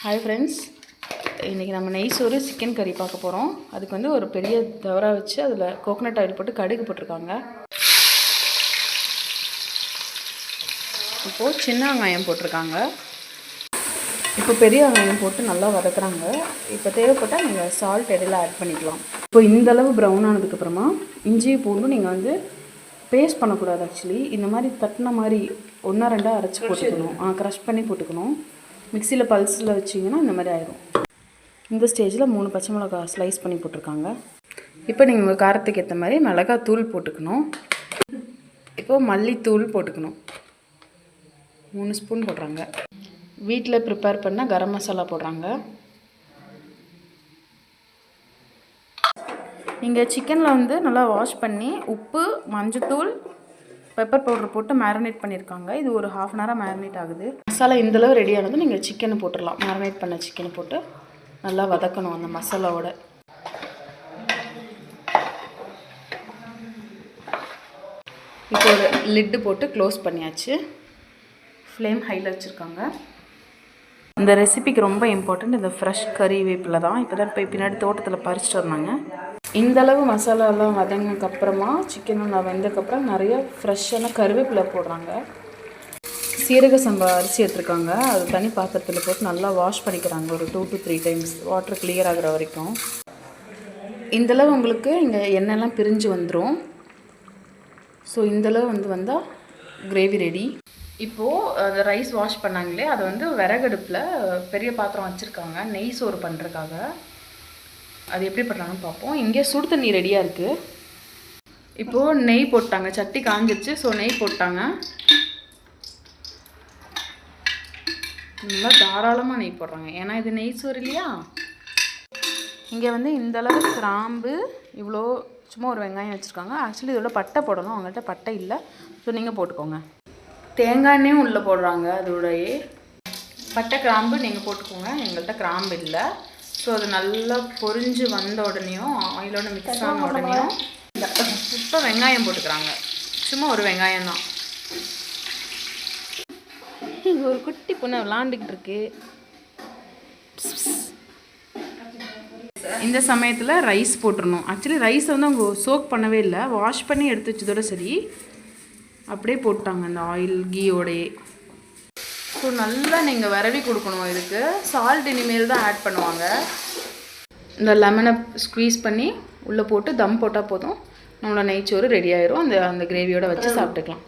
Hi friends, இன்றைக்கி நம்ம நெய் சோறு சிக்கன் கறி பார்க்க போகிறோம். அதுக்கு வந்து ஒரு பெரிய தவரா வச்சு அதில் கோகனட் ஆயில் போட்டு கடுகு போட்டிருக்காங்க. இப்போது சின்ன வெங்காயம் போட்டிருக்காங்க. இப்போ பெரிய வெங்காயம் போட்டு நல்லா வதக்குறாங்க. இப்போ தேவைப்பட்டால் நீங்கள் சால்ட் இடையில ஆட் பண்ணிக்கலாம். இப்போ இந்தளவு ப்ரௌன் ஆனதுக்கப்புறமா இஞ்சி பூண்டும் நீங்கள் வந்து பேஸ்ட் பண்ணக்கூடாது. ஆக்சுவலி இந்த மாதிரி தட்டின மாதிரி ஒன்றா ரெண்டாக அரைச்சி போட்டுக்கணும். க்ரஷ் பண்ணி போட்டுக்கணும். மிக்சியில் பல்ஸில் வச்சிங்கன்னா இந்த மாதிரி ஆயிரும். இந்த ஸ்டேஜில் 3 பச்சை மிளகா ஸ்லைஸ் பண்ணி போட்டிருக்காங்க. இப்போ நீங்கள் உங்கள் காரத்துக்கு ஏற்ற மாதிரி மிளகாத்தூள் போட்டுக்கணும். இப்போது மல்லித்தூள் போட்டுக்கணும். 3 ஸ்பூன் போடுறாங்க. வீட்டில் ப்ரிப்பேர் பண்ண கரம் மசாலா போடுறாங்க. நீங்கள் சிக்கனில் வந்து நல்லா வாஷ் பண்ணி உப்பு, மஞ்சத்தூள், பெப்பர் பவுடர் போட்டு மேரினேட் பண்ணியிருக்காங்க. இது ஒரு 1/2 அன் ஹவராக மேரினேட் ஆகுது. மசாலா இந்தளவு ரெடி ஆனது நீங்கள் சிக்கனை போட்டுடலாம். மேரினேட் பண்ண சிக்கனை போட்டு நல்லா வதக்கணும் அந்த மசாலாவோட. இப்போ ஒரு லிட்டு போட்டு க்ளோஸ் பண்ணியாச்சு. ஃப்ளேம் ஹையில் வச்சுருக்காங்க. இந்த ரெசிபிக்கு ரொம்ப இம்பார்ட்டண்ட் இந்த ஃப்ரெஷ் கறிவேப்பிலை தான். இப்போ தான் பின்னாடி தோட்டத்தில் பறிச்சுட்டு வந்தாங்க. இந்தளவு மசாலாலாம் வதங்கினதுக்கப்புறமா சிக்கன் நல்லா வெந்ததுக்கப்புறம் நிறைய ஃப்ரெஷ்ஷான கருவேப்பிலை போடுறாங்க. சீரக சம்பா அரிசி எடுத்துருக்காங்க. அது தனி பாத்திரத்தில் போட்டு நல்லா வாஷ் பண்ணிக்கிறாங்க. ஒரு 2 to 3 டைம்ஸ் வாட்டர் கிளியர் ஆகிற வரைக்கும். இந்தளவு உங்களுக்கு இங்கே எண்ணெய்லாம் பிரிஞ்சு வந்துடும். ஸோ இந்தளவு வந்தால் கிரேவி ரெடி. இப்போது அந்த ரைஸ் வாஷ் பண்ணாங்களே அதை வந்து விறகடுப்பில் பெரிய பாத்திரம் வச்சுருக்காங்க நெய் சோறு பண்ணுறதுக்காக. அது எப்படி பண்ணுறாங்கன்னு பார்ப்போம். இங்கே சுடு தண்ணி ரெடியாக இருக்குது. இப்போது நெய் போட்டாங்க. சட்டி காஞ்சிச்சு. ஸோ நெய் போட்டாங்க. நல்லா தாராளமாக நெய் போடுறாங்க. ஏன்னா இது நெய் சோறு இல்லையா. இங்கே வந்து இந்தளவு கிராம்பு, இவ்வளோ சும்மா ஒரு வெங்காயம் வச்சுருக்காங்க. ஆக்சுவலி இதோட பட்டை போடணும். அவங்கள்ட்ட பட்டை இல்லை. ஸோ நீங்கள் போட்டுக்கோங்க. தேங்காய் எண்ணெயும் உள்ளே போடுறாங்க. அதோடையே பட்டை கிராம்பு நீங்கள் போட்டுக்கோங்க. எங்கள்கிட்ட கிராம்பு இல்லை. ஸோ அது நல்லா பொரிஞ்சு வந்த உடனேயும் ஆயிலோட மிக்ஸ் ஆன உடனேயும் இப்போ வெங்காயம் போட்டுக்கிறாங்க. சும்மா ஒரு வெங்காயம் தான். ஒரு குட்டி பொண்ணு விளாண்டுக்கிட்டு இருக்கு. இந்த சமயத்தில் ரைஸ் போட்டுடணும். ஆக்சுவலி ரைஸை வந்து அவங்க சோக் பண்ணவே இல்லை. வாஷ் பண்ணி எடுத்து வச்சதோட சரி அப்படியே போட்டாங்க அந்த ஆயில் கீயோடையே. ஸோ நல்லா நீங்கள் விரவி கொடுக்கணும். இதுக்கு சால்ட் இனிமேல் தான் ஆட் பண்ணுவாங்க. இந்த லெமனை ஸ்க்வீஸ் பண்ணி உள்ளே போட்டு தம் போட்டால் போதும். நம்மளோட நெய்ச்சோறு ரெடி ஆயிரும். அந்த கிரேவியோடு வச்சு சாப்பிட்டுக்கலாம்.